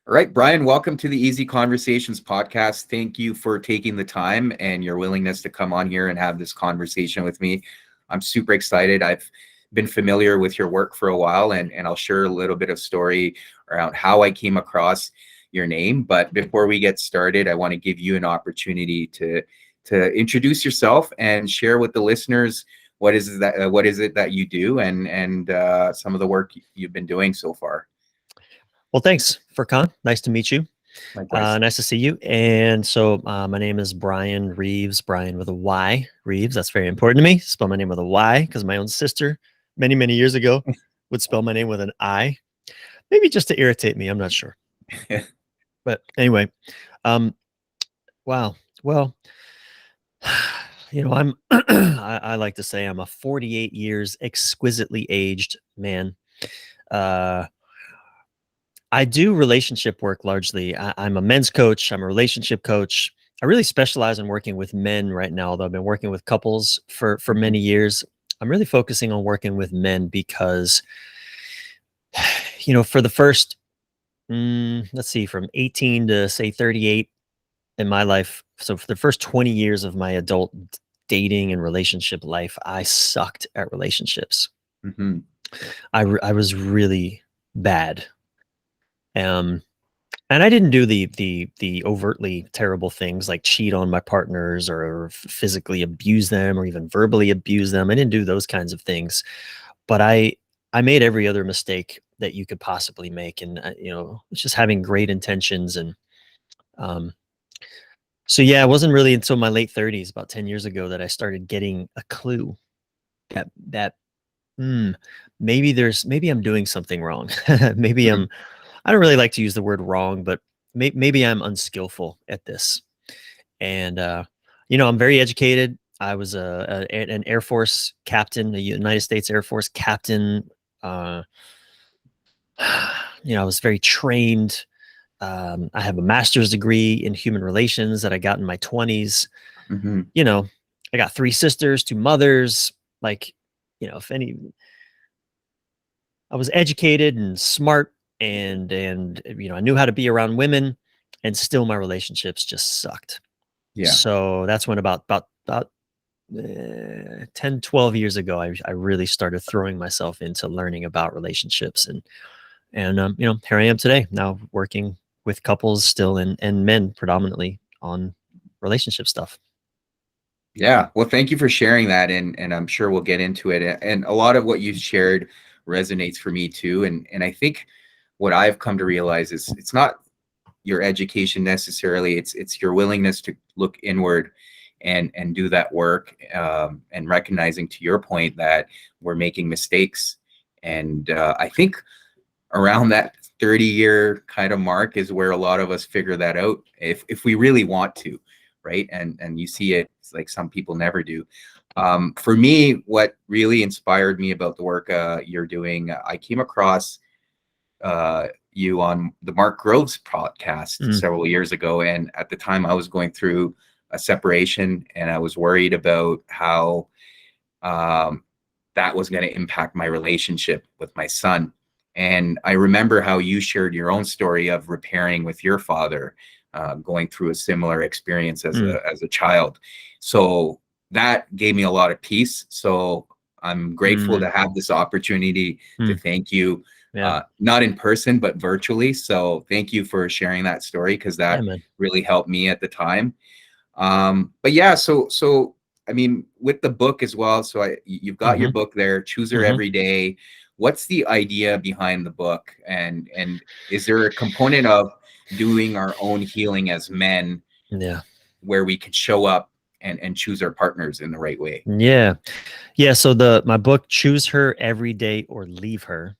All right, Bryan, welcome to the Easy Conversations podcast. Thank you for taking the time and your willingness to come on here and have this conversation with me. I'm super excited. I've been familiar with your work for a while, and I'll share a little bit of story around how I came across your name. But before we get started, I want to give you an opportunity to introduce yourself and share with the listeners what is it that you do and some of the work you've been doing so far. Well, thanks, Furkhan. Nice to meet you. Likewise. Nice to see you. And so my name is Bryan Reeves, Bryan with a Y, Reeves. That's very important to me. Spell my name with a Y because my own sister many, many years ago would spell my name with an I. Maybe just to irritate me. I'm not sure. But anyway, wow. Well, I'm, I like to say I'm a 48 years exquisitely aged man. I do relationship work largely. I'm a men's coach. I'm a relationship coach. I really specialize in working with men right now, although I've been working with couples for many years. I'm really focusing on working with men because, for the first, let's see, from 18 to say 38 in my life. So for the first 20 years of my adult dating and relationship life, I sucked at relationships. Mm-hmm. I was really bad. And I didn't do the overtly terrible things like cheat on my partners or physically abuse them or even verbally abuse them. I didn't do those kinds of things, but I made every other mistake that you could possibly make, and it's just having great intentions. And so yeah, it wasn't really until my late 30s, about 10 years ago, that I started getting a clue that maybe I'm doing something wrong. Maybe Mm-hmm. I don't really like to use the word wrong, but maybe I'm unskillful at this. And, I'm very educated. I was an Air Force captain, a United States Air Force captain. I was very trained. I have a master's degree in human relations that I got in my 20s. Mm-hmm. I got 3 sisters, 2 mothers. Like, if any, I was educated and smart, and I knew how to be around women, and still my relationships just sucked. Yeah. So that's when about 10, 12 years ago, I really started throwing myself into learning about relationships, and here I am today, now working with couples still, and men predominantly on relationship stuff. Yeah. Well, thank you for sharing that. And I'm sure we'll get into it. And a lot of what you shared resonates for me too. And I think what I've come to realize is it's not your education necessarily. It's your willingness to look inward and do that work, and recognizing, to your point, that we're making mistakes. And I think around that 30-year kind of mark is where a lot of us figure that out if we really want to, right? And you see it, it's like some people never do. For me, what really inspired me about the work you're doing, I came across you on the Mark Groves podcast several years ago, and at the time I was going through a separation, and I was worried about how that was going to impact my relationship with my son. And I remember how you shared your own story of repairing with your father, going through a similar experience as a child. So that gave me a lot of peace. So I'm grateful to have this opportunity to thank you, not in person, but virtually. So thank you for sharing that story, because that really helped me at the time. But yeah, so I mean, with the book as well. So you've got your book there, Choose Her Every Day. What's the idea behind the book? And is there a component of doing our own healing as men, where we can show up and choose our partners in the right way? Yeah. So my book, Choose Her Every Day or Leave Her,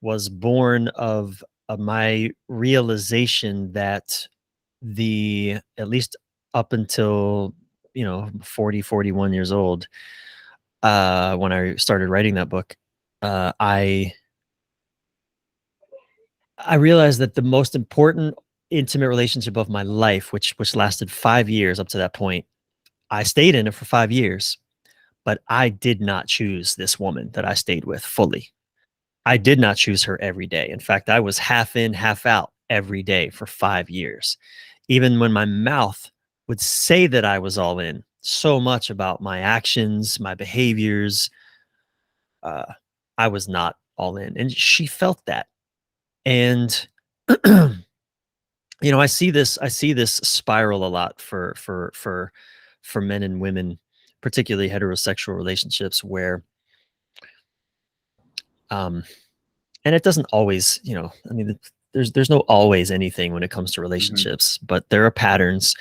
was born of my realization that at least up until 40, 41 years old, when I started writing that book, I realized that the most important intimate relationship of my life, which lasted 5 years up to that point, I stayed in it for 5 years, but I did not choose this woman that I stayed with fully. I did not choose her every day. In fact, I was half in, half out every day for 5 years. Even when my mouth would say that I was all in, so much about my actions, my behaviors, I was not all in. And she felt that. And I see this spiral a lot for men and women, particularly heterosexual relationships, where and it doesn't always, I mean, there's no always anything when it comes to relationships, but there are patterns.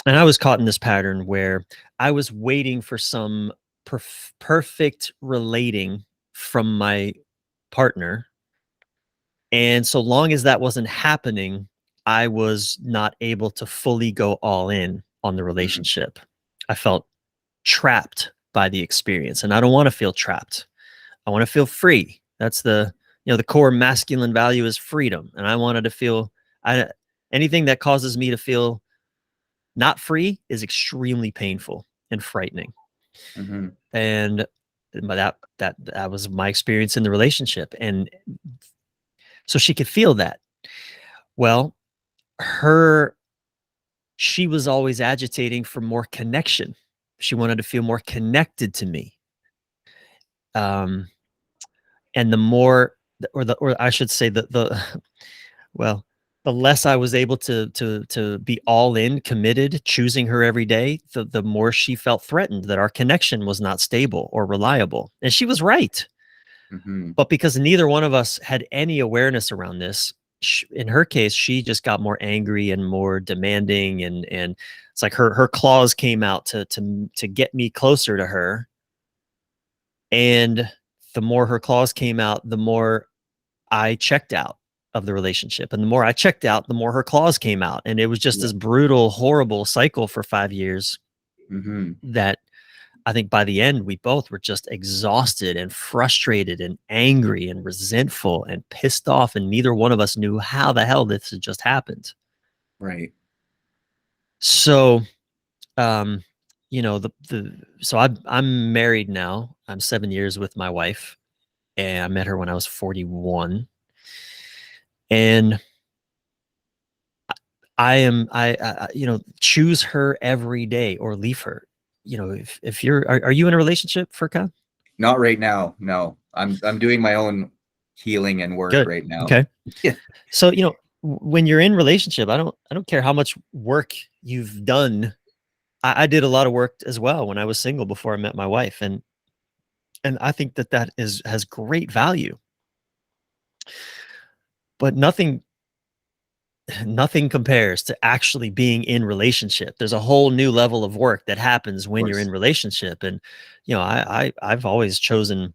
And I was caught in this pattern where I was waiting for some perfect relating from my partner. And so long as that wasn't happening, I was not able to fully go all in on the relationship. I felt trapped by the experience, and I don't want to feel trapped. I want to feel free. That's the core masculine value is freedom. And I wanted to feel anything that causes me to feel not free is extremely painful and frightening. And that was my experience in the relationship. And so she could feel that. Well, she was always agitating for more connection. She wanted to feel more connected to me. And the more, or I should say the less I was able to be all in, committed, choosing her every day, the more she felt threatened that our connection was not stable or reliable. And she was right. But because neither one of us had any awareness around this, in her case, she just got more angry and more demanding, and it's like her claws came out to get me closer to her. And the more her claws came out, the more I checked out of the relationship. And the more I checked out, the more her claws came out. And it was just this brutal, horrible cycle for 5 years that I think by the end, we both were just exhausted and frustrated and angry and resentful and pissed off. And neither one of us knew how the hell this had just happened. Right. So, so I'm married now. I'm 7 years with my wife, and I met her when I was 41. And I choose her every day or leave her. If are you in a relationship, Furkhan? Not right now. No, I'm doing my own healing and work right now. Okay. Yeah. So, when you're in relationship, I don't care how much work you've done. I did a lot of work as well when I was single before I met my wife. And I think that has great value, but nothing compares to actually being in relationship. There's a whole new level of work that happens when you're in relationship. And, I've always chosen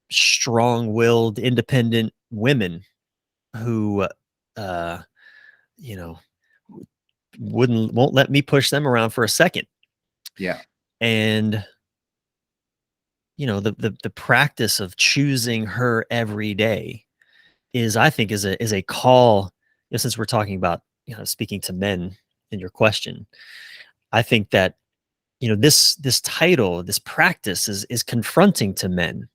strong-willed, independent women who, won't let me push them around for a second. Yeah. And, the practice of choosing her every day I think is a call. Since we're talking about, speaking to men in your question, I think that, this title, this practice is confronting to men,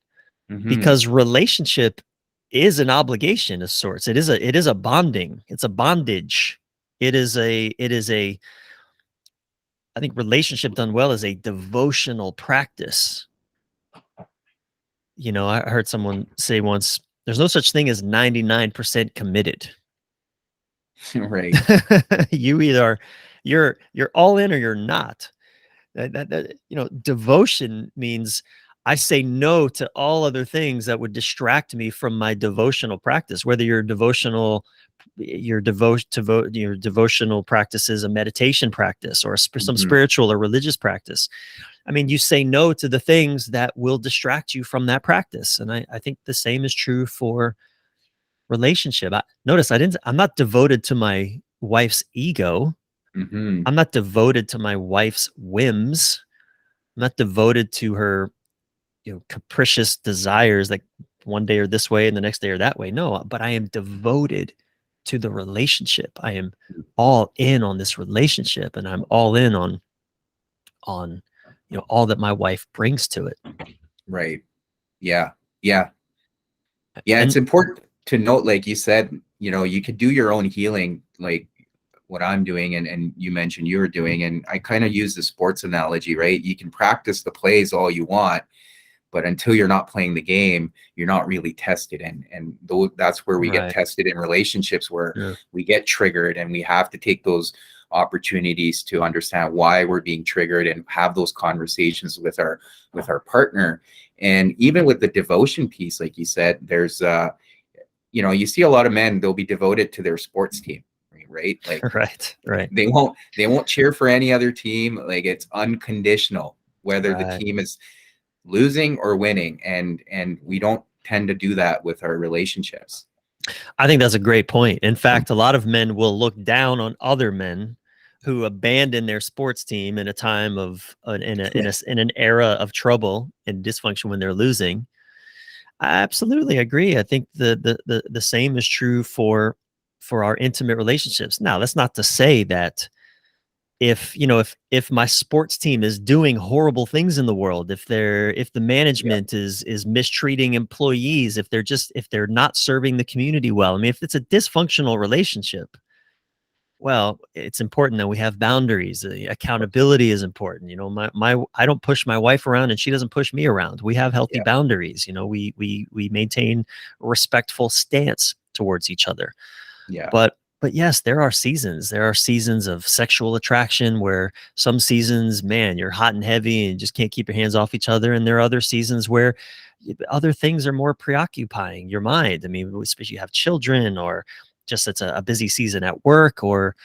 because relationship is an obligation of sorts. It is a bonding. It's a bondage. It is a, I think relationship done well is a devotional practice. I heard someone say once, there's no such thing as 99% committed. Right. You're all in or you're not. Devotion means I say no to all other things that would distract me from my devotional practice. Whether your devotional practice is a meditation practice or some spiritual or religious practice. I mean, you say no to the things that will distract you from that practice. And I think the same is true for relationship. I'm not devoted to my wife's ego. I'm not devoted to my wife's whims. I'm not devoted to her, capricious desires, like one day are this way and the next day are that way. No, but I am devoted to the relationship. I am all in on this relationship, and I'm all in on all that my wife brings to it. Right. Yeah. It's important to note, like you said, you know, you could do your own healing, like what I'm doing, and you mentioned you were doing, and I kind of use the sports analogy, right? You can practice the plays all you want, but until you're not playing the game, you're not really tested. And that's where we get Right. tested in relationships, where Yeah. we get triggered, and we have to take those opportunities to understand why we're being triggered and have those conversations with our partner. And even with the devotion piece, like you said, there's you know, you see a lot of men, they'll be devoted to their sports team, right? Like Right. Right. they won't cheer for any other team. Like, it's unconditional, whether the Right. team is losing or winning. And we don't tend to do that with our relationships. I think that's a great point. In fact, a lot of men will look down on other men who abandon their sports team in a time of in an era of trouble and dysfunction when they're losing. I absolutely agree. I think the same is true for our intimate relationships. Now, that's not to say that if you know if my sports team is doing horrible things in the world, if the Yeah, management is mistreating employees, if they're not serving the community well, I mean, if it's a dysfunctional relationship, well, it's important that we have boundaries. Accountability is important. You know, my I don't push my wife around and she doesn't push me around. We have healthy yeah, boundaries. You know, we maintain a respectful stance towards each other. yeah, But yes, there are seasons. There are seasons of sexual attraction where some seasons, man, you're hot and heavy and just can't keep your hands off each other. And there are other seasons where other things are more preoccupying your mind. I mean, especially you have children, or just it's a busy season at work, or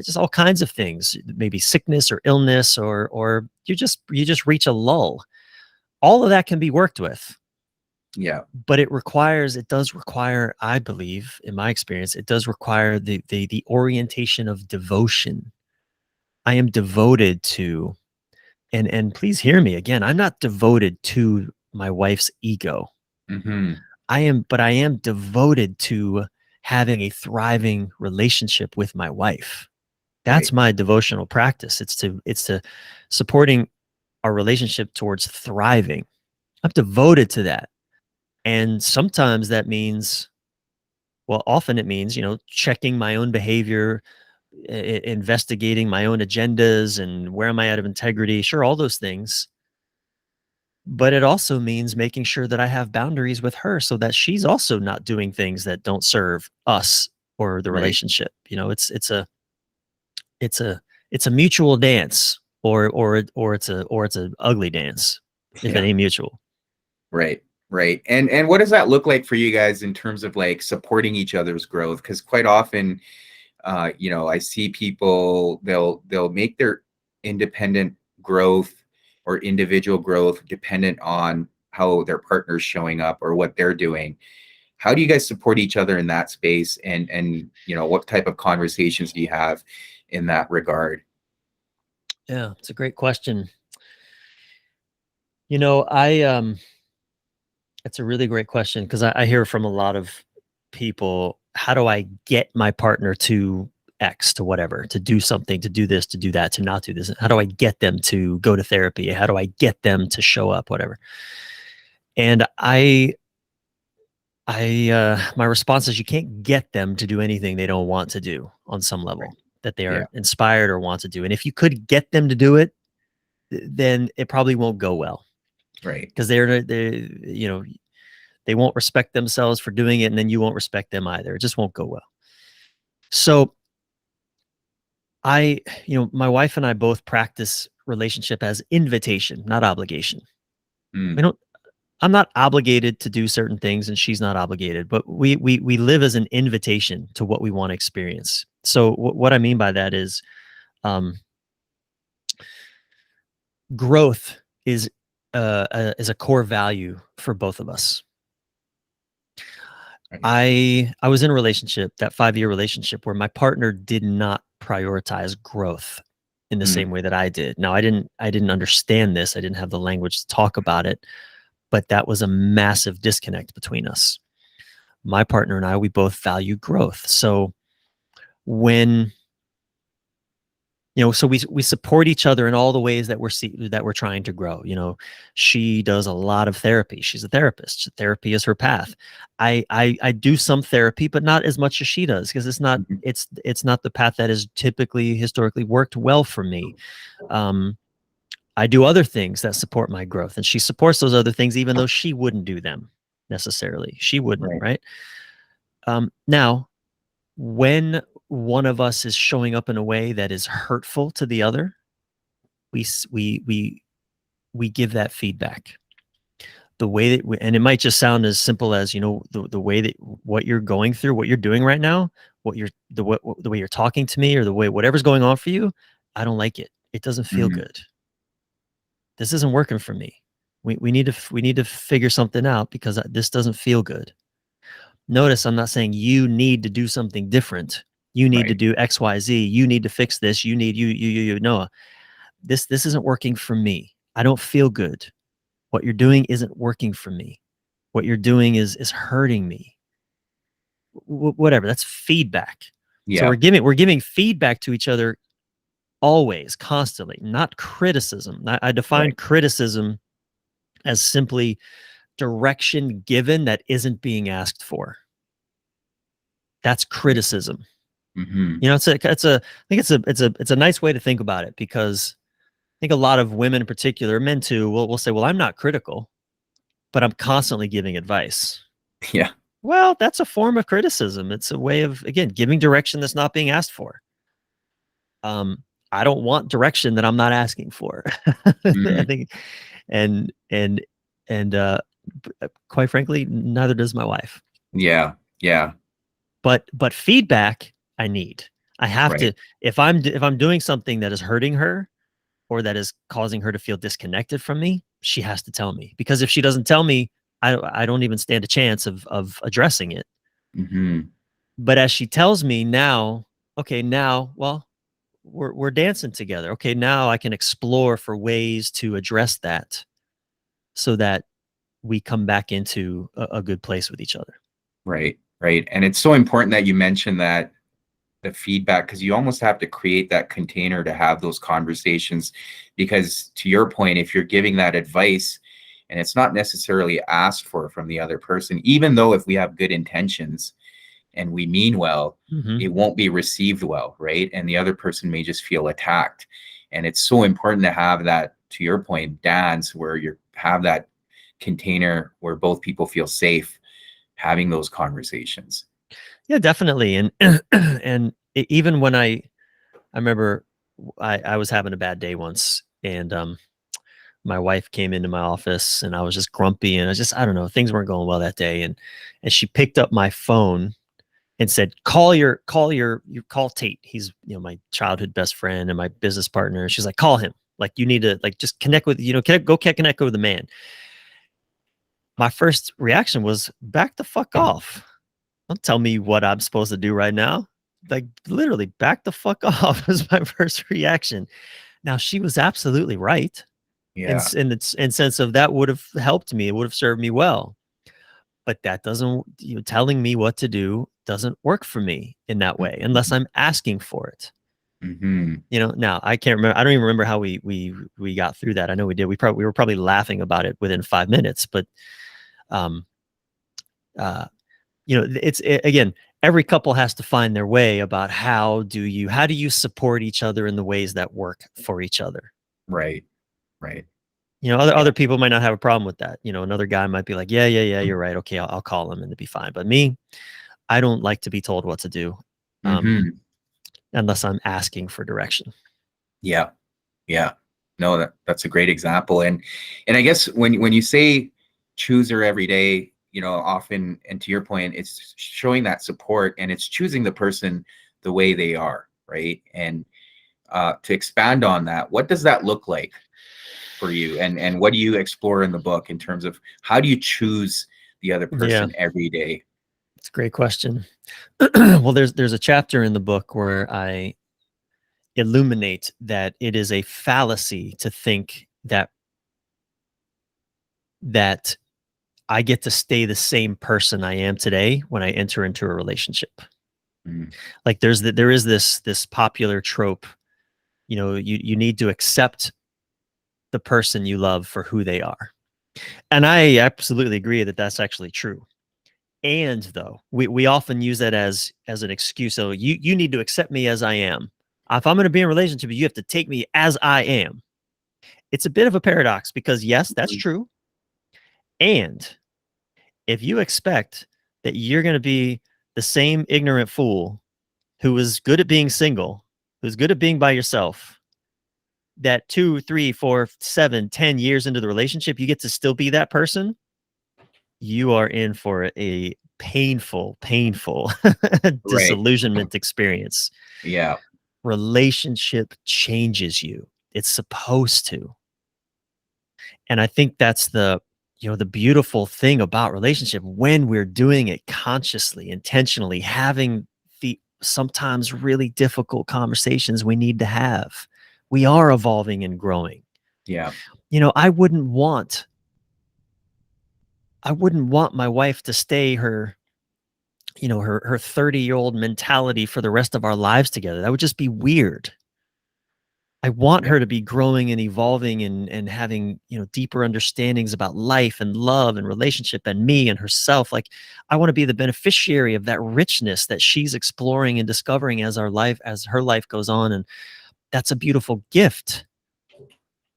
just all kinds of things, maybe sickness or illness, or you just reach a lull. All of that can be worked with, yeah, but it does require, I believe, in my experience, it does require the orientation of devotion. I am devoted to, and please hear me again, I'm not devoted to my wife's ego. mm-hmm. But I am devoted to having a thriving relationship with my wife. That's Right, my devotional practice. It's to supporting our relationship towards thriving. I'm devoted to that. And sometimes that means, well, often it means, checking my own behavior, investigating my own agendas and where am I out of integrity. Sure, all those things. But it also means making sure that I have boundaries with her so that she's also not doing things that don't serve us or the right, relationship. It's a it's a mutual dance, or it's a ugly dance if it yeah, ain't mutual. right, right. And what does that look like for you guys in terms of like supporting each other's growth? Because quite often, you know, I see people, they'll make their independent growth or individual growth dependent on how their partner's showing up or what they're doing. How do you guys support each other in that space? And you know, what type of conversations do you have in that regard? Yeah, it's a great question. I It's a really great question because I hear from a lot of people, how do I get my partner to X, to whatever, to do something, to do this, to do that, to not do this? How do I get them to go to therapy? How do I get them to show up, whatever? And my response is you can't get them to do anything they don't want to do on some Right. level that they Yeah. are inspired or want to do. And if you could get them to do it, then it probably won't go well Right. because they won't respect themselves for doing it, and then you won't respect them either. It just won't go well. So my wife and I both practice relationship as invitation, not obligation. We Mm, don't. I'm not obligated to do certain things, and she's not obligated. But we live as an invitation to what we want to experience. So what I mean by that is, um, growth is a core value for both of us. right. I was in a relationship, that 5-year relationship, where my partner did not prioritize growth in the Mm, same way that I did. Now, I didn't understand this. I didn't have the language to talk about it, but that was a massive disconnect between us. My partner and I, we both value growth. So when So we support each other in all the ways that we're trying to grow. She does a lot of therapy. She's a therapist. Therapy is her path. I do some therapy, but not as much as she does, because it's not the path that has historically worked well for me. I do other things that support my growth, and she supports those other things, even though she wouldn't do them necessarily. She wouldn't, right? Now, when one of us is showing up in a way that is hurtful to the other, we give that feedback. The way that and it might just sound as simple as, the way that what you're going through, what you're doing right now, the way you're talking to me, or the way whatever's going on for you, I don't like it. It doesn't feel good. This isn't working for me. We need to figure something out, because this doesn't feel good. Notice I'm not saying you need to do something different. You need to do X, Y, Z. You need to fix this. You need Noah. This isn't working for me. I don't feel good. What you're doing isn't working for me. What you're doing is hurting me. Whatever. That's feedback. So we're giving feedback to each other always, constantly, not criticism. I define criticism as simply direction given that isn't being asked for. That's criticism. It's a nice way to think about it, because I think a lot of women in particular, men too, will say, well, I'm not critical, but I'm constantly giving advice. Yeah. Well, that's a form of criticism. It's a way of, again, giving direction that's not being asked for. I don't want direction that I'm not asking for. I think, and quite frankly, neither does my wife. Yeah. But feedback I need. I have to, if I'm doing something that is hurting her, or that is causing her to feel disconnected from me, she has to tell me. Because if she doesn't tell me, I don't even stand a chance of addressing it. But as she tells me now, well, we're dancing together. Okay, now I can explore for ways to address that, so that we come back into a good place with each other. Right. And it's so important that you mentioned that, the feedback, because you almost have to create that container to have those conversations. Because to your point, if you're giving that advice and it's not necessarily asked for from the other person, even though if we have good intentions and we mean well, it won't be received well, right? And the other person may just feel attacked. And it's so important to have that, to your point, dance, where you have that container where both people feel safe having those conversations. Yeah, definitely. And and even when I remember I was having a bad day once, and my wife came into my office, and I was just grumpy, and I don't know, things weren't going well that day, and she picked up my phone and said, call Tate. He's, my childhood best friend and my business partner. She's like, call him. Like, you need to, like, just connect with, connect with the man. My first reaction was, back the fuck off. Don't tell me what I'm supposed to do right now. Like, literally, back the fuck off was my first reaction. Now, she was absolutely right. Yeah. In sense of, that would have helped me. It would have served me well. But that doesn't, telling me what to do doesn't work for me in that way, unless I'm asking for it. Now I can't remember. I don't even remember how we got through that. I know we did. We were probably laughing about it within 5 minutes, but again, every couple has to find their way about how do you support each other in the ways that work for each other. Right. Other people might not have a problem with that. Another guy might be like, yeah, you're right. Okay, I'll call him and it'll be fine. But me, I don't like to be told what to do, unless I'm asking for direction. Yeah. No, that's a great example. And I guess when you say choose her every day, often, and to your point, it's showing that support, and it's choosing the person the way they are, right? And to expand on that, what does that look like for you, and what do you explore in the book in terms of how do you choose the other person every day? It's a great question. Well, there's a chapter in the book where I illuminate that it is a fallacy to think that I get to stay the same person I am today when I enter into a relationship. Like, there is this popular trope you need to accept the person you love for who they are. And I absolutely agree that that's actually true. And though we often use that as an excuse. So you need to accept me as I am. If I'm going to be in a relationship with you, you have to take me as I am. It's a bit of a paradox because yes, that's true. And if you expect that you're going to be the same ignorant fool who is good at being single, who's good at being by yourself, that 2, 3, 4, 7, 10 years into the relationship, you get to still be that person, you are in for a painful Right. disillusionment experience. Yeah. Relationship changes you. It's supposed to. And I think that's the beautiful thing about relationship when we're doing it consciously, intentionally, having the sometimes really difficult conversations we need to have. We are evolving and growing. Yeah. I wouldn't want my wife to stay her 30-year-old mentality for the rest of our lives together. That would just be weird. I want Yeah. her to be growing and evolving and having, deeper understandings about life and love and relationship and me and herself. Like, I want to be the beneficiary of that richness that she's exploring and discovering as her life goes on. And that's a beautiful gift.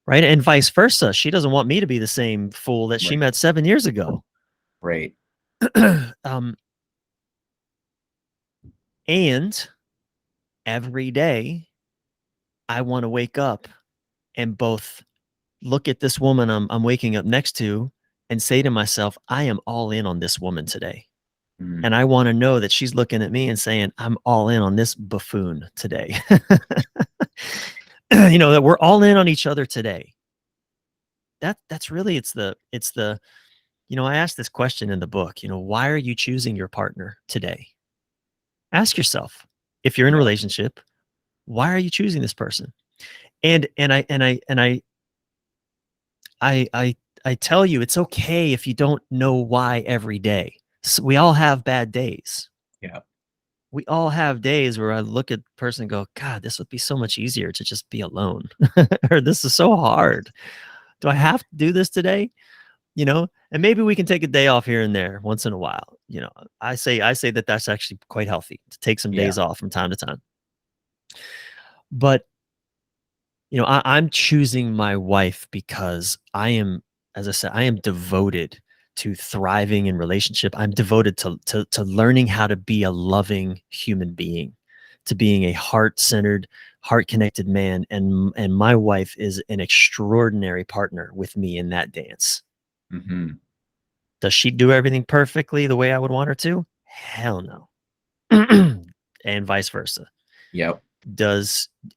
Right. And vice versa. She doesn't want me to be the same fool that she Right. met 7 years ago. Right. And every day I want to wake up and both look at this woman I'm waking up next to and say to myself, I am all in on this woman today. Mhm. And I want to know that she's looking at me and saying, I'm all in on this buffoon today. That we're all in on each other today. That's really, it's the, I asked this question in the book, why are you choosing your partner today? Ask yourself, if you're in a Yeah. relationship, why are you choosing this person? I tell you, it's okay if you don't know why every day. So we all have bad days. Yeah. We all have days where I look at the person and go, God, this would be so much easier to just be alone. Or this is so hard. Do I have to do this today? And maybe we can take a day off here and there once in a while. I say that that's actually quite healthy to take some Yeah. days off from time to time. But I'm choosing my wife because I am, as I said, I am devoted to thriving in relationship. I'm devoted to learning how to be a loving human being, to being a heart-centered, heart-connected man. And my wife is an extraordinary partner with me in that dance. Hmm. Does she do everything perfectly the way I would want her to? Hell no. And vice versa. Yep.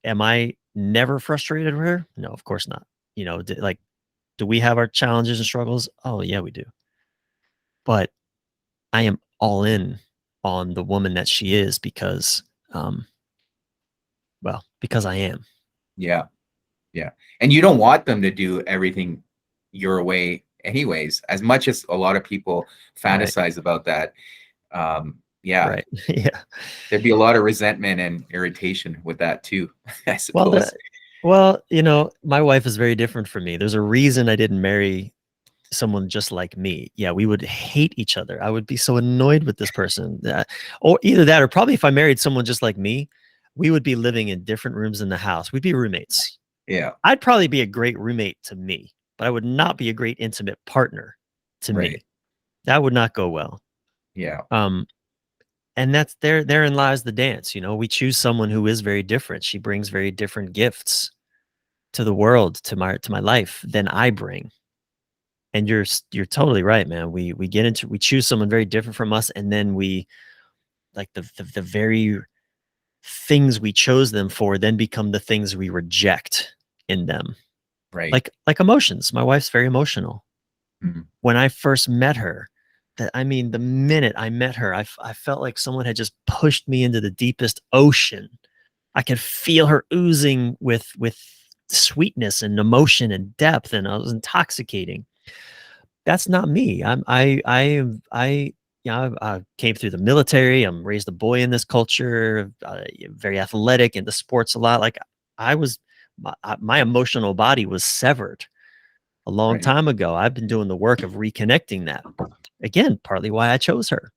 Am I never frustrated with her? No, of course not. Do we have our challenges and struggles? Oh yeah, we do. But I am all in on the woman that she is because I am. Yeah. Yeah. And you don't want them to do everything your way anyways, as much as a lot of people Right. fantasize about that. Yeah, Right. Yeah. there'd be a lot of resentment and irritation with that too, I Well, suppose. my wife is very different from me. There's a reason I didn't marry someone just like me. Yeah, we would hate each other. I would be so annoyed with this person. Or either that, or probably if I married someone just like me, we would be living in different rooms in the house. We'd be roommates. Yeah. I'd probably be a great roommate to me, but I would not be a great intimate partner to Right. me. That would not go well. Yeah. And that's therein lies the dance. We choose someone who is very different. She brings very different gifts to the world, to my life than I bring. And you're totally right, man. We choose someone very different from us, and then we, like, the very things we chose them for then become the things we reject in them. Right. Like emotions. My wife's very emotional. Mhm. When I first met her, the minute I met her, I felt like someone had just pushed me into the deepest ocean. I could feel her oozing with sweetness and emotion and depth, and it was intoxicating. That's not me. I came through the military. I'm raised a boy in this culture, very athletic, into sports a lot. Like, I was my emotional body was severed a long Right. time ago. I've been doing the work of reconnecting that. Again, partly why I chose her.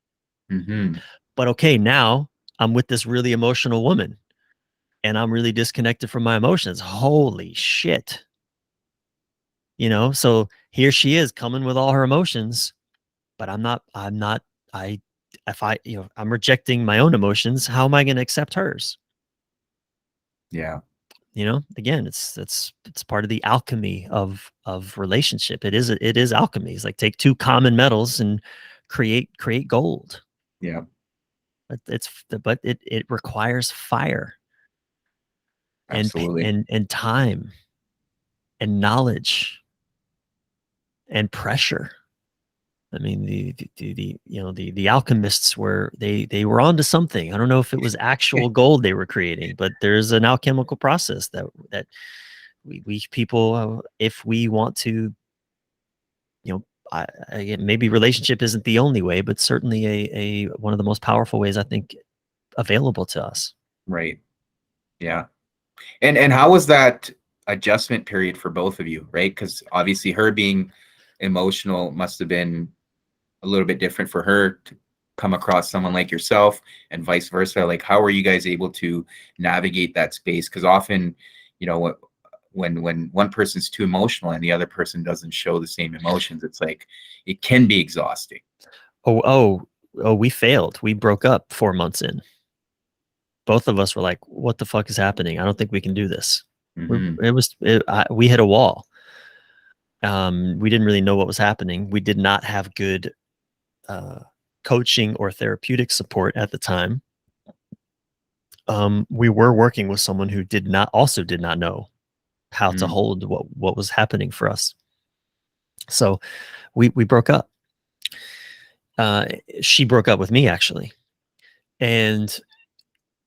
Mm-hmm. But okay, now I'm with this really emotional woman and I'm really disconnected from my emotions. Holy shit. So here she is coming with all her emotions, but I, if I, I'm rejecting my own emotions. How am I going to accept hers? Yeah. Again, it's part of the alchemy of relationship. It is alchemy. It's like take two common metals and create gold. Yeah. But it requires fire Absolutely. and time and knowledge and pressure. I mean, the alchemists they were onto something. I don't know if it was actual gold they were creating, but there's an alchemical process that we people, if we want to, again, maybe relationship isn't the only way, but certainly a one of the most powerful ways I think available to us. Right. Yeah. And how was that adjustment period for both of you, right? Because obviously her being emotional must have been a little bit different for her to come across someone like yourself, and vice versa. Like, how are you guys able to navigate that space? Because often, when one person's too emotional and the other person doesn't show the same emotions, it's like it can be exhausting. Oh, we failed. We broke up 4 months in. Both of us were like, "What the fuck is happening? I don't think we can do this." Mm-hmm. We hit a wall. We didn't really know what was happening. We did not have good coaching or therapeutic support at the time. We were working with someone who did not know how to Mm-hmm. hold what was happening for us. So we broke up. She broke up with me, actually. And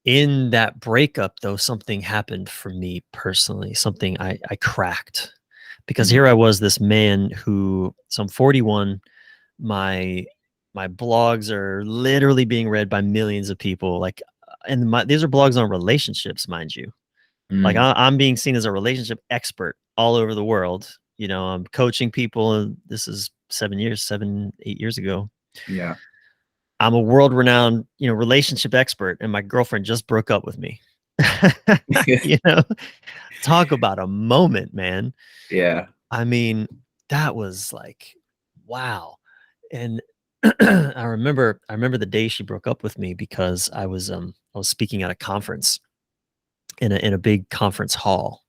in that breakup, though, something happened for me personally. Something I cracked, because Mm-hmm. here I was, this man who, so I'm 41. My blogs are literally being read by millions of people. Like, and these are blogs on relationships, mind you. Like, Mm-hmm. I'm being seen as a relationship expert all over the world. I'm coaching people, and this is 8 years ago. Yeah. I'm a world-renowned, relationship expert, and my girlfriend just broke up with me. You know, Talk about a moment, man. Yeah. I mean, that was like, wow. And I remember the day she broke up with me, because I was speaking at a conference in a big conference hall.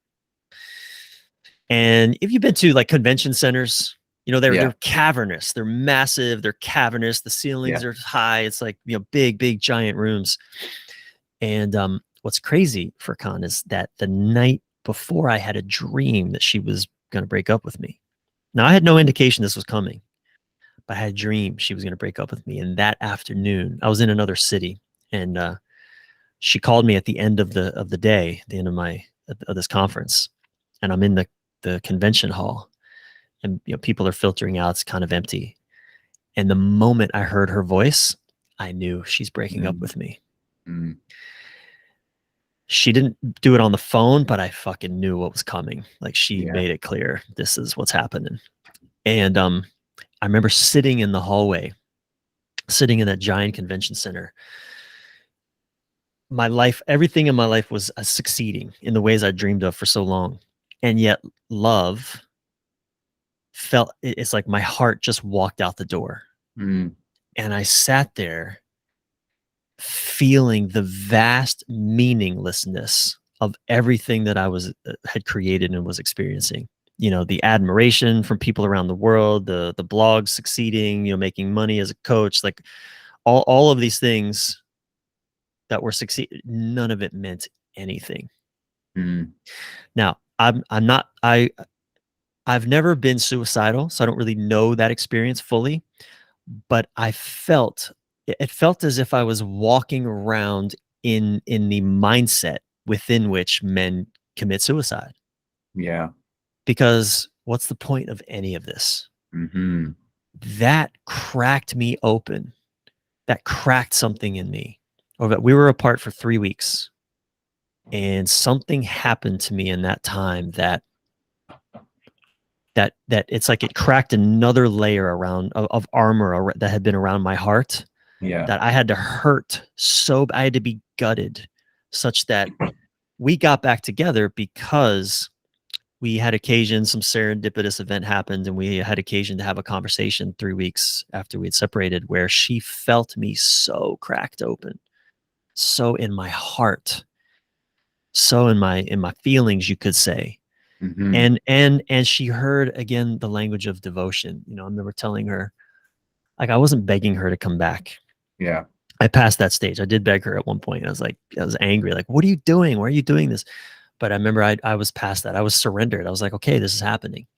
And if you've been to like convention centers, they're Yeah. cavernous, they're massive, they're cavernous. The ceilings Yeah. are high. It's like, big giant rooms. And what's crazy, Furkhan, is that the night before I had a dream that she was going to break up with me. Now, I had no indication this was coming, but I had a dream she was going to break up with me. And that afternoon, I was in another city, and she called me at the end of the day, at the end of this conference, and I'm in the convention hall, and people are filtering out. It's kind of empty. And the moment I heard her voice, I knew she's breaking up with me. Mm-hmm. She didn't do it on the phone, but I fucking knew what was coming. Like, she Yeah. made it clear, this is what's happening. And I remember sitting in the hallway, sitting in that giant convention center. My life, everything in my life was succeeding in the ways I dreamed of for so long. And yet love it's like my heart just walked out the door. Mm-hmm. And I sat there feeling the vast meaninglessness of everything that I had created and was experiencing. The admiration from people around the world, the blogs succeeding, making money as a coach, like all of these things that were succeed. None of it meant anything. Mm-hmm. Now, I've never been suicidal, so I don't really know that experience fully, but it felt as if I was walking around in the mindset within which men commit suicide. Yeah. Because what's the point of any of this? Mm-hmm. That cracked me open. That cracked something in me. We were apart for 3 weeks. And something happened to me in that time that it's like it cracked another layer around of armor that had been around my heart, Yeah. that I had to hurt so I had to be gutted, such that we got back together because we had occasion, some serendipitous event happened, and we had occasion to have a conversation 3 weeks after we had separated, where she felt me so cracked open, so in my heart, so in my feelings, you could say. Hmm. And she heard again the language of devotion. I remember telling her, like, I wasn't begging her to come back. Yeah. I passed that stage. I did beg her at one point. I was angry, like, what are you doing? Why are you doing this? But I remember I was past that. I was surrendered. I was like, okay, this is happening.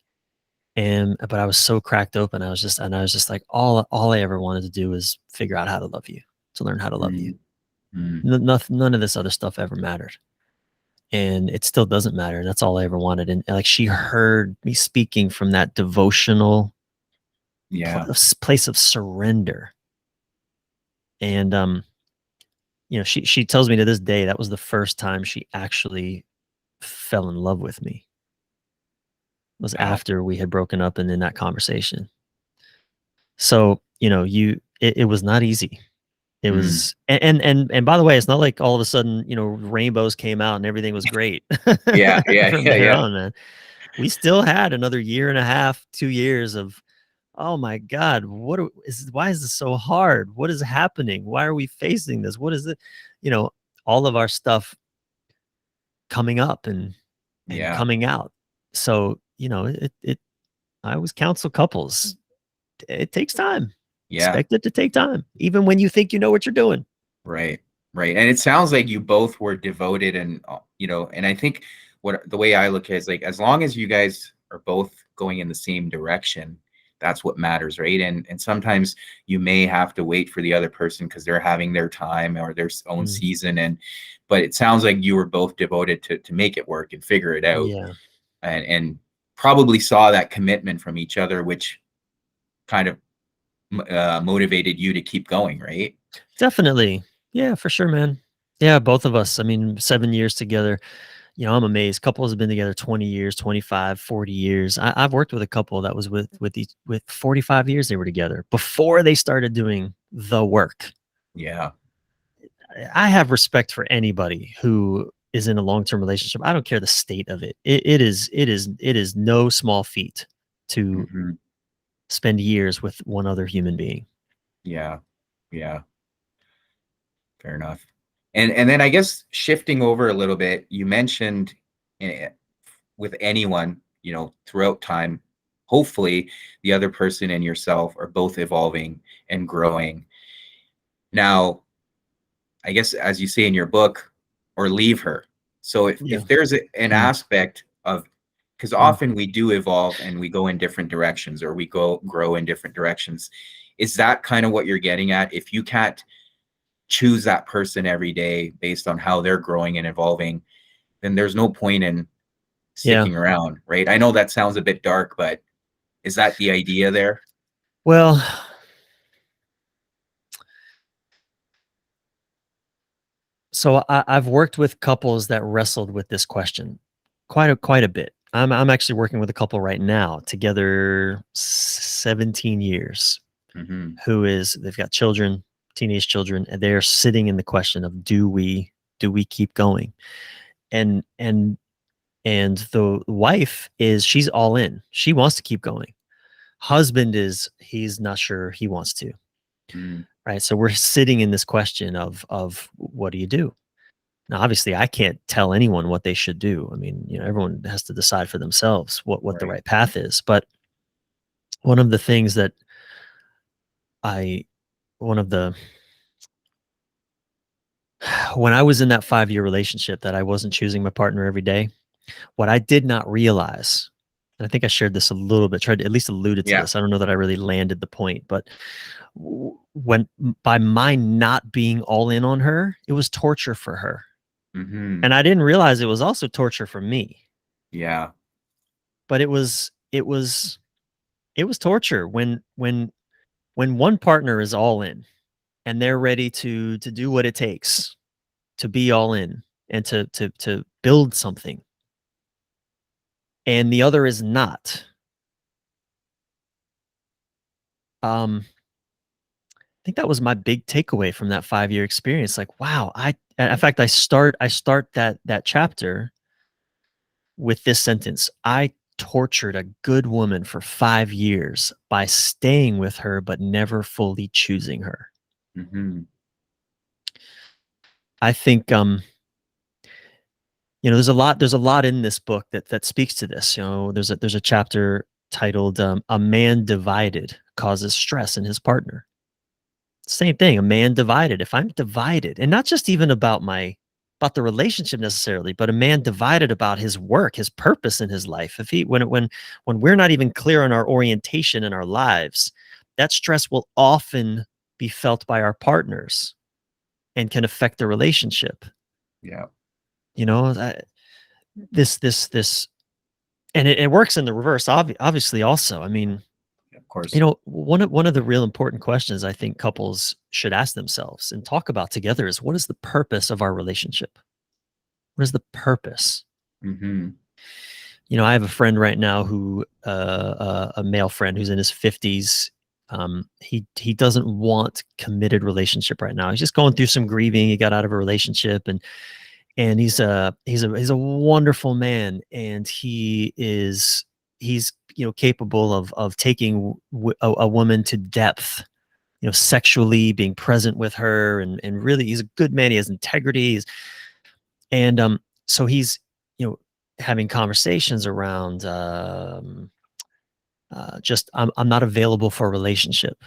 But I was so cracked open. I was just like, all I ever wanted to do was figure out how to love you, to learn how to love you. Mm-hmm. Nothing, none of this other stuff ever mattered. And it still doesn't matter. And that's all I ever wanted. And like, she heard me speaking from that devotional Yeah. place of surrender. And she tells me to this day that was the first time she actually fell in love with me, was Wow. after we had broken up and in that conversation. So, it was not easy. It Mm. was, and by the way, it's not like all of a sudden, rainbows came out and everything was great Yeah. Yeah. from Yeah. there Yeah. on, man. We still had another year and a half, 2 years of, oh my God, why is this so hard? What is happening? Why are we facing this? What is it? You know, all of our stuff coming up and Yeah. coming out. So, I always counsel couples. It takes time. Yeah. Expect it to take time, even when you think you know what you're doing. Right. Right. And it sounds like you both were devoted, and and I think the way I look at it is, like, as long as you guys are both going in the same direction, that's what matters, right? And sometimes you may have to wait for the other person because they're having their time or their own Mm, season. But it sounds like you were both devoted to make it work and figure it out, yeah, and probably saw that commitment from each other, which kind of motivated you to keep going, right? definitely. Yeah, for sure, man. Yeah, both of us. I mean, 7 years together. I'm amazed. Couples have been together 20 years, 25, 40 years. I've worked with a couple that was with 45 years they were together before they started doing the work. Yeah. I have respect for anybody who is in a long-term relationship. I don't care the state of it. It is no small feat to Hmm. spend years with one other human being. Yeah. Yeah. Fair enough. And then I guess shifting over a little bit, you mentioned, eh, with anyone, throughout time, hopefully the other person and yourself are both evolving and growing. Now, I guess, as you say in your book, or leave her. So if Yeah. there's an Mm, aspect of, because mm. often we do evolve and we go in different directions, or we grow in different directions. Is that kind of what you're getting at? If you can't choose that person every day based on how they're growing and evolving, then there's no point in Yeah. sticking around, right? I know that sounds a bit dark, but is that the idea there? Well, so I've worked with couples that wrestled with this question quite a bit. I'm actually working with a couple right now, together 17 years, Hmm. they've got children, teenage children, and they're sitting in the question of, do we keep going? And and and the wife she's all in. She wants to keep going. Husband he's not sure he wants to. Mm. Right. So we're sitting in this question of what do you do? Now, obviously, I can't tell anyone what they should do. I mean, everyone has to decide for themselves what the Right. right path is. But one of the things that I, one of the, when I was in that 5-year relationship that I wasn't choosing my partner every day, what I did not realize, and I think I shared this a little bit, tried to at least alluded to Yeah. this. I don't know that I really landed the point, but when by my not being all in on her, it was torture for her. Hmm. And I didn't realize it was also torture for me. Yeah. But it was torture when one partner is all in and they're ready to do what it takes to be all in. and to build something, and the other is not. I think that was my big takeaway from that 5-year experience. Like, wow, in fact, I start that chapter with this sentence: I tortured a good woman for 5 years by staying with her but never fully choosing her. Mm-hmm. I think there's a lot in this book that speaks to this. There's a chapter titled "A Man Divided Causes Stress in His Partner." Same thing, a man divided. If I'm divided, and not just even about the relationship necessarily, but a man divided about his work, his purpose in his life. If he when we're not even clear on our orientation in our lives, that stress will often be felt by our partners and can affect the relationship. Yeah. You know, this, and it works in the reverse, obviously. Also, I mean, Of course. one of the real important questions I think couples should ask themselves and talk about together is, what is the purpose of our relationship? What is the purpose? Mm-hmm. I have a friend right now who, a male friend who's in his 50s. He doesn't want committed relationship right now. He's just going through some grieving. He got out of a relationship, and he's a wonderful man, and he's capable of taking a woman to depth, sexually, being present with her, and really he's a good man. He has integrity. And so he's having conversations around, just I'm not available for a relationship,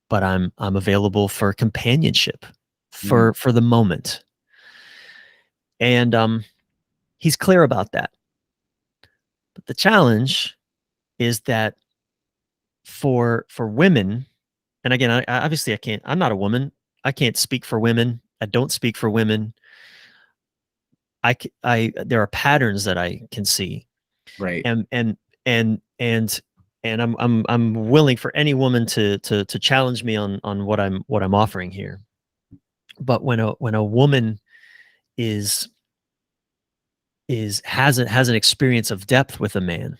but I'm available for companionship, Mm. for the moment. And he's clear about that. But the challenge is that for women, and again, I obviously I can't. I'm not a woman. I can't speak for women. I don't speak for women. There are patterns that I can see, Right. and I'm willing for any woman to challenge me on what I'm offering here. But when a woman is has an experience of depth with a man,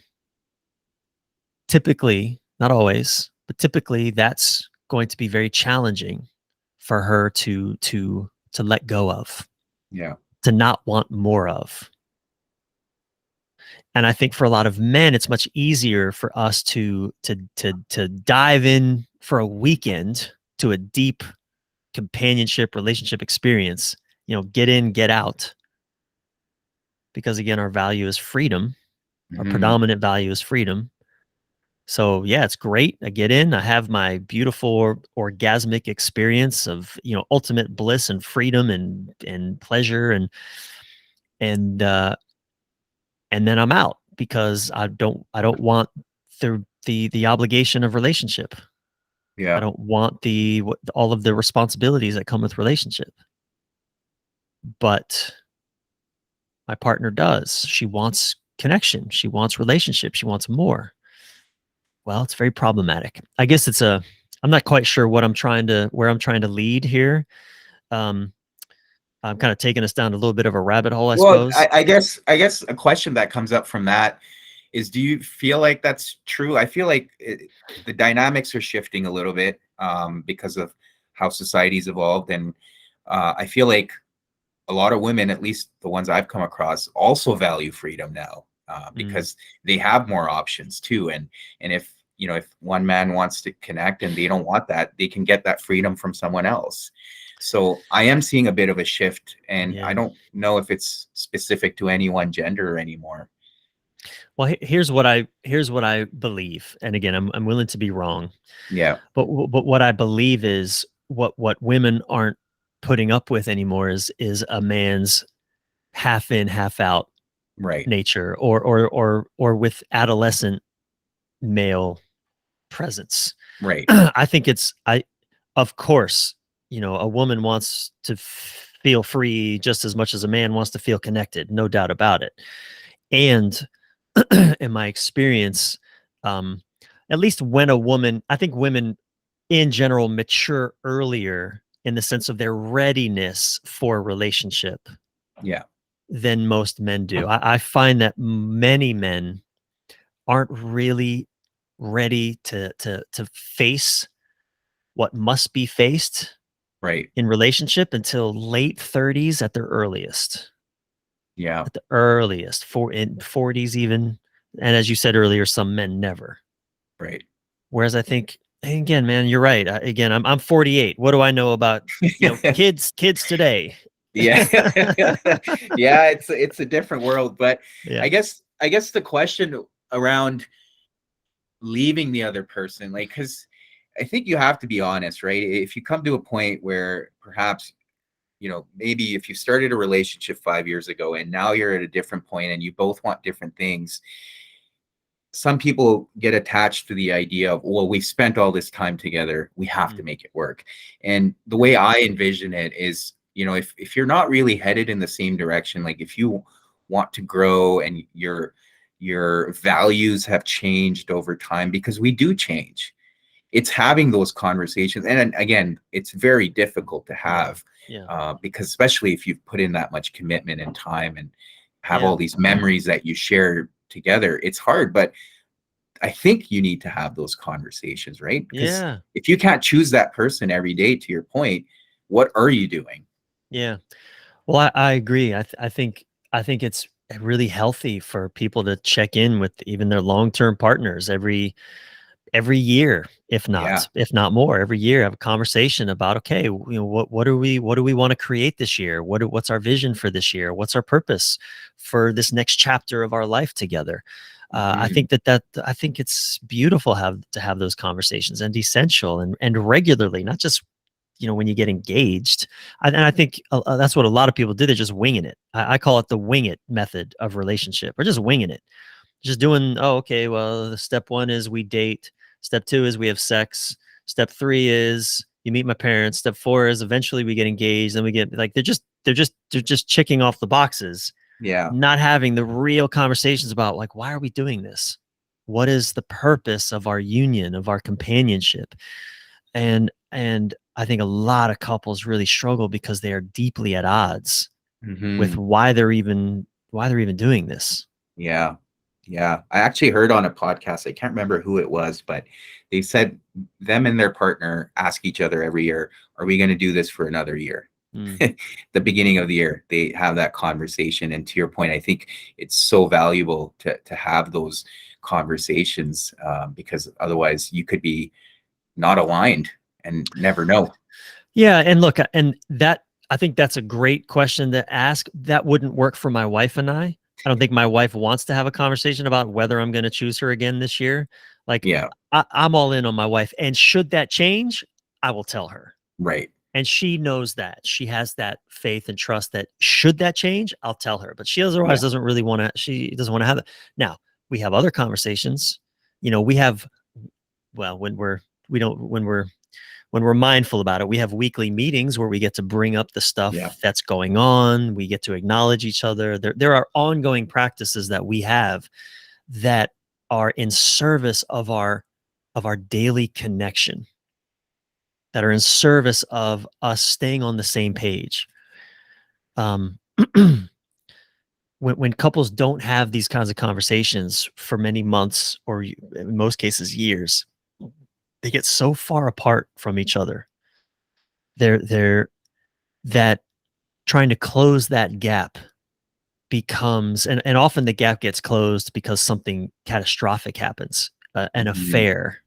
typically, not always, but typically, that's going to be very challenging for her to let go of, Yeah. to not want more of. And I think for a lot of men, it's much easier for us to dive in for a weekend to a deep companionship relationship experience, get in, get out. Because again, our value is freedom. Our Mm-hmm. predominant value is freedom. So yeah, it's great. I get in, I have my beautiful orgasmic experience of, ultimate bliss and freedom and pleasure, and then I'm out because I don't want the obligation of relationship. I Yeah. don't want all of the responsibilities that come with relationship. But my partner does. She wants connection. She wants relationship. She wants more. Well, it's very problematic. I guess I'm not quite sure where I'm trying to lead here. Um, I'm kind of taking us down a little bit of a rabbit hole, I Well, suppose. I guess a question that comes up from that is, do you feel like that's true? I feel like the dynamics are shifting a little bit, because of how society's evolved, and I feel like a lot of women, at least the ones I've come across, also value freedom now, Mm, because they have more options too. And if one man wants to connect and they don't want that, they can get that freedom from someone else. So I am seeing a bit of a shift, and I yeah. don't know if it's specific to any one gender anymore. Well, here's what I believe, and again, I'm willing to be wrong, Yeah. but what I believe is what women aren't putting up with anymore is a man's half in, half out Right. nature, or with adolescent male presence. Right. I think of course, a woman wants to feel free just as much as a man wants to feel connected, no doubt about it. And in my experience, um, at least I think women in general mature earlier in the sense of their readiness for a relationship Yeah. than most men do. I find that many men aren't really ready to face what must be faced Right. in relationship until late 30s at their earliest. Yeah. At the earliest, in 40s even. And as you said earlier, some men never. Right. Whereas I think, and again, man, you're right. Again, I'm 48. What do I know about, kids today? Yeah. Yeah, it's a different world, but Yeah. I guess the question around leaving the other person, like, because I think you have to be honest, right? If you come to a point where perhaps, maybe if you started a relationship 5 years ago and now you're at a different point and you both want different things, some people get attached to the idea of, well, we spent all this time together, we have to Mm, make it work. And the way I envision it is, if you're not really headed in the same direction, like if you want to grow and your values have changed over time, because we do change, it's having those conversations. And again, it's very difficult to yeah. have, Yeah. because especially if you've put in that much commitment and time and have Yeah. all these memories that you share together, it's hard. But I think you need to have those conversations, right? Because Yeah. if you can't choose that person every day, to your point, what are you doing? Yeah. Well, I agree. I think it's really healthy for people to check in with even their long-term partners every year, Yeah. if not more, every year have a conversation about, okay, what do we want to create this year? What's our vision for this year? What's our purpose for this next chapter of our life together? I Mhm. think I think it's beautiful to have those conversations, and essential, and regularly, not just when you get engaged. And I think that's what a lot of people do. They're just winging it. I call it the wing it method of relationship. We're just winging it, just doing, oh, okay, well, step one is we date. Step two is we have sex. Step three is you meet my parents. Step four is eventually we get engaged. Then we get, like, they're just checking off the boxes, Yeah. not having the real conversations about, like, why are we doing this? What is the purpose of our union, of our companionship? And I think a lot of couples really struggle because they are deeply at odds with Mhm. why they're even doing this. Yeah. Yeah. I actually heard on a podcast, I can't remember who it was, but they said them and their partner ask each other every year, are we going to do this for another year? Mm. The beginning of the year, they have that conversation. And to your point, I think it's so valuable to have those conversations, because otherwise you could be not aligned and never know. Yeah, and look, and that I think that's a great question to ask. That wouldn't work for my wife and I. I don't think my wife wants to have a conversation about whether I'm going to choose her again this year. Like, Yeah. I'm all in on my wife, and should that change, I will tell her. Right. And she knows that. She has that faith and trust that should that change, I'll tell her. But she otherwise Yeah. doesn't really want to. She doesn't want to have it. Now, we have other conversations. We have, well, we don't when we're mindful about it, we have weekly meetings where we get to bring up the Yeah. stuff that's going on. We get to acknowledge each other. There are ongoing practices that we have that are in service of our daily connection, that are in service of us staying on the same page. Um, when couples don't have these kinds of conversations for many months, or in most cases years, they get so far apart from each other. They're that trying to close that gap becomes, and often the gap gets closed because something catastrophic happens. An Mhm.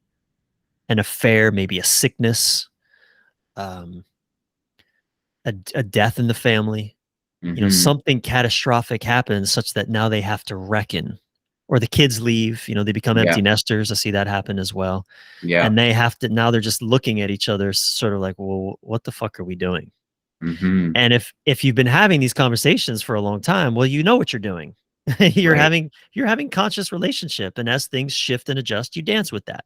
affair, maybe a sickness, um, a death in the family. Mhm. Something catastrophic happens such that now they have to reckon, or the kids leave. They become empty Yeah. nesters. I see that happen as well, Yeah. and they have to, now they're just looking at each other, sort of like, well, what the fuck are we doing? Mhm. And if you've been having these conversations for a long time, well, you know what you're doing. you're Right. having you're having conscious relationship, and as things shift and adjust, you dance with that.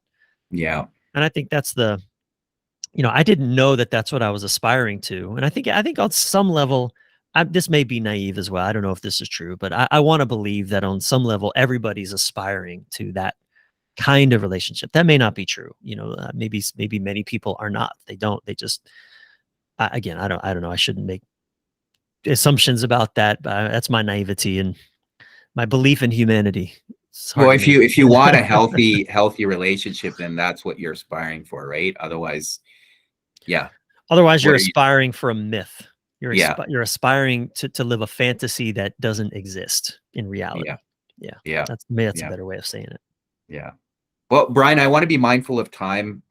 Yeah. And I think that's I didn't know that that's what I was aspiring to. And I think on some level, this may be naive as well. I don't know if this is true, but I want to believe that on some level, everybody's aspiring to that kind of relationship. That may not be true. Maybe many people are not. They don't. They just, again, I don't know. I shouldn't make assumptions about that. That's my naivety and my belief in humanity. Well, if you want a healthy relationship, then that's what you're aspiring for, right? Otherwise, yeah. Otherwise, you're What are you? aspiring for a myth. Yeah, You're aspiring to live a fantasy that doesn't exist in reality. yeah, Yeah, yeah, that's a yeah, better way of saying it. yeah. Well, Bryan, I want to be mindful of time.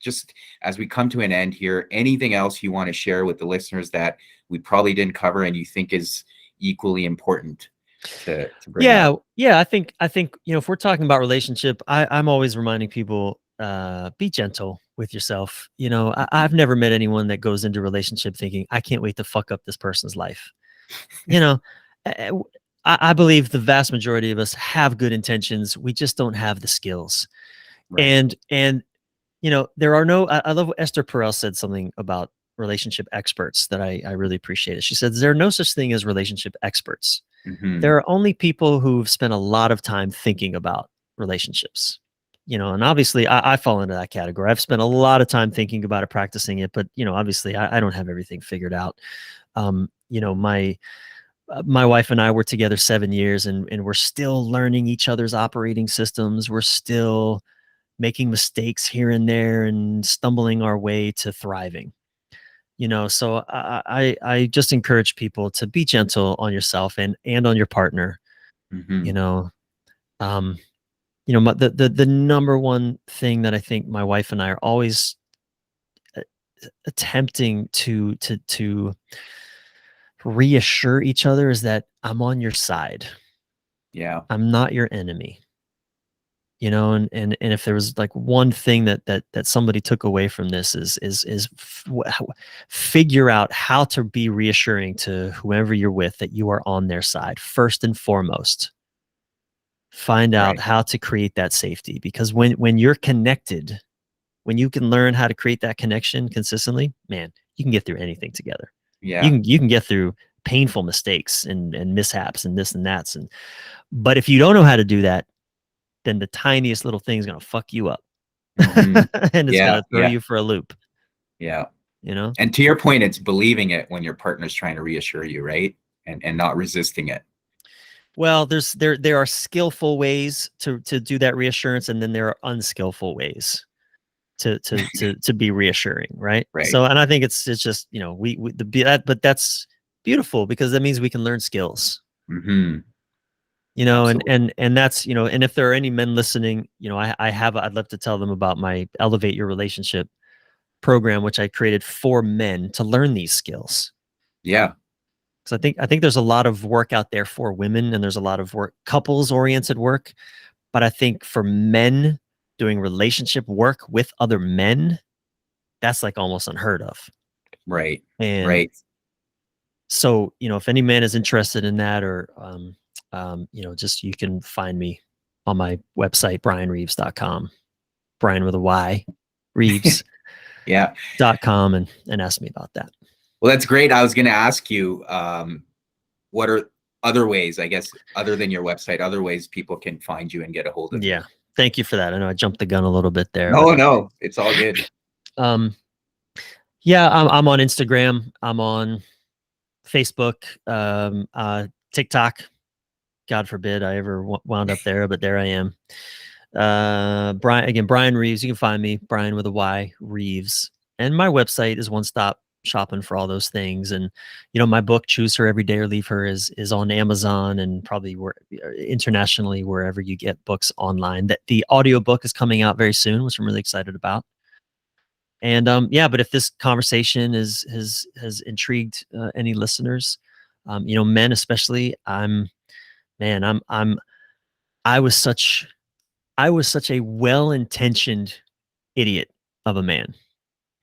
Just as we come to an end here, anything else you want to share with the listeners that we probably didn't cover and you think is equally important to bring up? Yeah. I think if we're talking about relationship, I'm always reminding people, be gentle with yourself. I've never met anyone that goes into a relationship thinking, I can't wait to fuck up this person's life. you know uh, I believe the vast majority of us have good intentions. We just don't have the skills. Right. And there are no, I love what Esther Perel said something about relationship experts that I really appreciated. She said, there are no such thing as relationship experts. Mm-hmm. There are only people who've spent a lot of time thinking about relationships. And obviously I fall into that category. I've spent a lot of time thinking about it, practicing it, but obviously I don't have everything figured out. My wife and I were together 7 years, and we're still learning each other's operating systems. We're still making mistakes here and there and stumbling our way to thriving. So I just encourage people to be gentle on yourself and on your partner. Mm-hmm. you know um the number one thing that I think my wife and I are always uh, attempting to reassure each other is that I'm on your side. Yeah. I'm not your enemy. And if there was like one thing that somebody took away from this figure out how to be reassuring to whoever you're with that you are on their side first and foremost. Find out Right. how to create that safety, because when you're connected, when you can learn how to create that connection consistently, man, you can get through anything together. Yeah. You can get through painful mistakes and mishaps and this and that. But if you don't know how to do that, then the tiniest little thing is going to fuck you up. Mm-hmm. And it's going Yeah. to throw Yeah. you for a loop. Yeah. you know And to your point, it's believing it when your partner's trying to reassure you, right? And not resisting it. well, there are skillful ways to do that reassurance, and then there are unskillful ways to be reassuring, right? Right. So, and I think it's just but that's beautiful, because that means we can learn skills. Mm-hmm. And Absolutely. and that's and if there are any men listening, I'd love to tell them about my Elevate Your Relationship program, which I created for men to learn these skills. Yeah. Because I think there's a lot of work out there for women, and there's a lot of work, couples oriented work. But I think for men doing relationship work with other men, that's like almost unheard of. Right. And Right. so, if any man is interested in that, or just, you can find me on my website, bryanreeves.com, Bryan with a Y, Yeah. Reeves.com, and ask me about that. Well, that's great. I was going to ask you, what are other ways, I guess, other than your website, other ways people can find you and get a hold of you? Yeah. Thank you for that. I know I jumped the gun a little bit there. No, no, it's all good. Yeah, I'm on Instagram. I'm on Facebook, TikTok. God forbid I ever wound up there, but there I am. Bryan Reeves. You can find me, Bryan with a Y, Reeves. And my website is one stop shopping for all those things. And my book, Choose Her Every Day or Leave Her, is on Amazon, and probably internationally wherever you get books online. That the audiobook is coming out very soon, which I'm really excited about. And but if this conversation has intrigued any listeners, men especially, I was such a well-intentioned idiot of a man.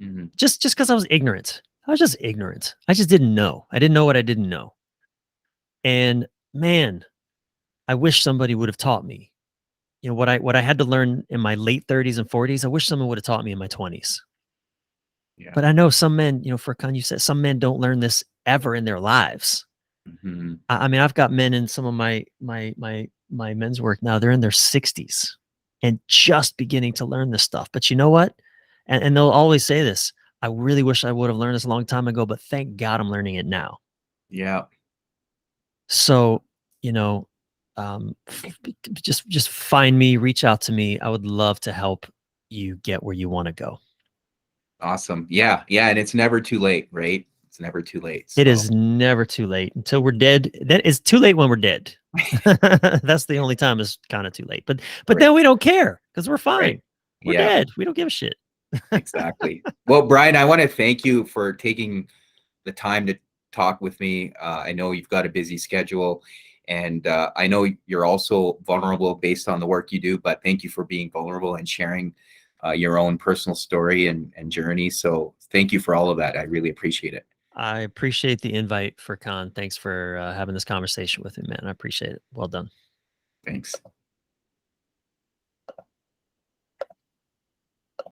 Mm-hmm. Just because I was ignorant. I was just ignorant. I just didn't know. I didn't know what I didn't know. And man, I wish somebody would have taught me. What I had to learn in my late 30s and 40s, I wish someone would have taught me in my 20s. Yeah. But I know some men, Furkhan, you said some men don't learn this ever in their lives. Mm-hmm. I mean, I've got men in some of my men's work now. They're in their 60s and just beginning to learn this stuff. But you know what? And they'll always say this: I really wish I would have learned this a long time ago, but thank God I'm learning it now. Yeah. So, you know, just find me, reach out to me. I would love to help you get where you want to go. Awesome. Yeah. Yeah. And it's never too late, right? It's never too late. It So is never too late until we're dead. That is too late when we're dead. That's the only time it's kind of too late. But right. then we don't care because we're Right. fine. We're Yeah. dead. We don't give a shit. Exactly. Well, Bryan, I want to thank you for taking the time to talk with me. I know you've got a busy schedule, and I know you're also vulnerable based on the work you do, but thank you for being vulnerable and sharing your own personal story and journey. So thank you for all of that. I really appreciate it. I appreciate the invite, Furkhan. Thanks for having this conversation with me, man. I appreciate it. Well done. Thanks.